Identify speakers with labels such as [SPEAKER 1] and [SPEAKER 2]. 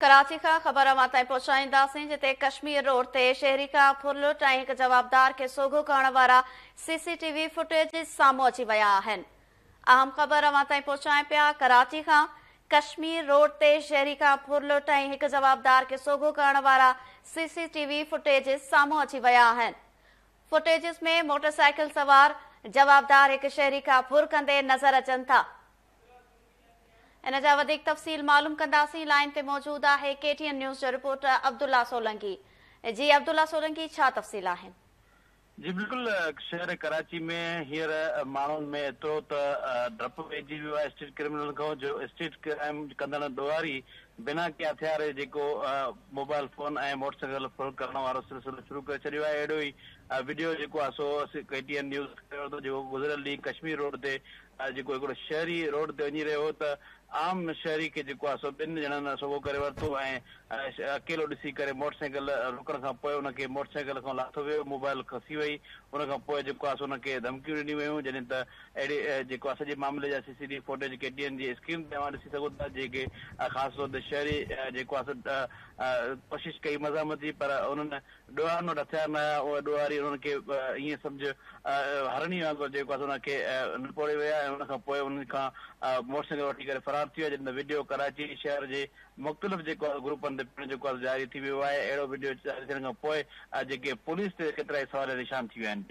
[SPEAKER 1] कराची का खबर माताई पहुंचाईंदासीं जिते कश्मीर रोड ते शहरी का फुरलुट ऐं हिकु जवाबदार खे सोघो करण वारा सीसीटीवी फुटेज साम्हूं अची विया आहिनि। अहम ख़बर माताई पहुंचाए पिया। कराची खां कश्मीर रोड ते शहरी का फुरलुट ऐं हिकु जवाबदार खे सोघो करण वारा सीसीटीवी फुटेज साम्हूं अची विया आहिनि। फुटेज में मोटरसाइकिल सवार जवाबदार हिकु शहरी का फुर कंदे नज़र अचनि था। इन जा वधीक तफ़सील मालूम कंदासीं। लाइन ते मौजूद आहे KTN न्यूज़ जो रिपोर्टर अब्दुल्ला सोलंकी। जी अब्दुल्ला सोलंकी, छा तफ़सील आहिनि?
[SPEAKER 2] जी बिल्कुल, शहर कराची में हींअर माण्हुनि में एतिरो त डप पइजी वियो आहे स्ट्रीट क्रिमिनल खां, जो स्ट्रीट क्राइम कंदड़ ॾोहारी बिना के हथियारे जेको मोबाइल फोन ऐं मोटरसाइकिल फुर करण वारो सिलसिलो शुरू करे छॾियो आहे। अहिड़ो ई वीडियो जेको आहे सो KTN न्यूज़ कयो थो, जेको गुज़िरियल ॾींहुं कश्मीर रोड ते जेको हिकिड़ो शहरी रोड ते वञी रहियो हो त आम शहरी खे जेको आहे सो ॿिनि ॼणनि सोघो करे वरितो ऐं अकेलो ॾिसी करे मोटरसाइकिल रुकण खां पोइ हुनखे मोटरसाइकिल खां लाथो वियो, मोबाइल खसी वई। हुन खां पोइ जेको आहे सो हुनखे धमकियूं ॾिनियूं वियूं, जॾहिं त अहिड़े जेको आहे सॼे मामले जा CCTV फुटेज KTN जी स्क्रीन ते तव्हां ॾिसी सघो था, जेके ख़ासि तौर ते शहरी जेको आहे कोशिशि कई मज़ामत जी, पर उन्हनि ॾोहारनि वटि हथियार न आया। उहे ॾोहारी हुननि खे ईअं सम्झ हरणी वांगुरु जेको आहे हुनखे निपोड़े विया ऐं हुन खां पोइ उन्हनि खां मोटरसाइकिल वठी करे फरार थी विया। जॾहिं त वीडियो कराची शहर जे मुख़्तलिफ़ जेको आहे ग्रुपनि ते पिणु जेको आहे जारी थी वियो आहे। अहिड़ो वीडियो जारी थियण खां पोइ जेके पुलिस ते केतिरा ई सवाल निशान थी विया आहिनि।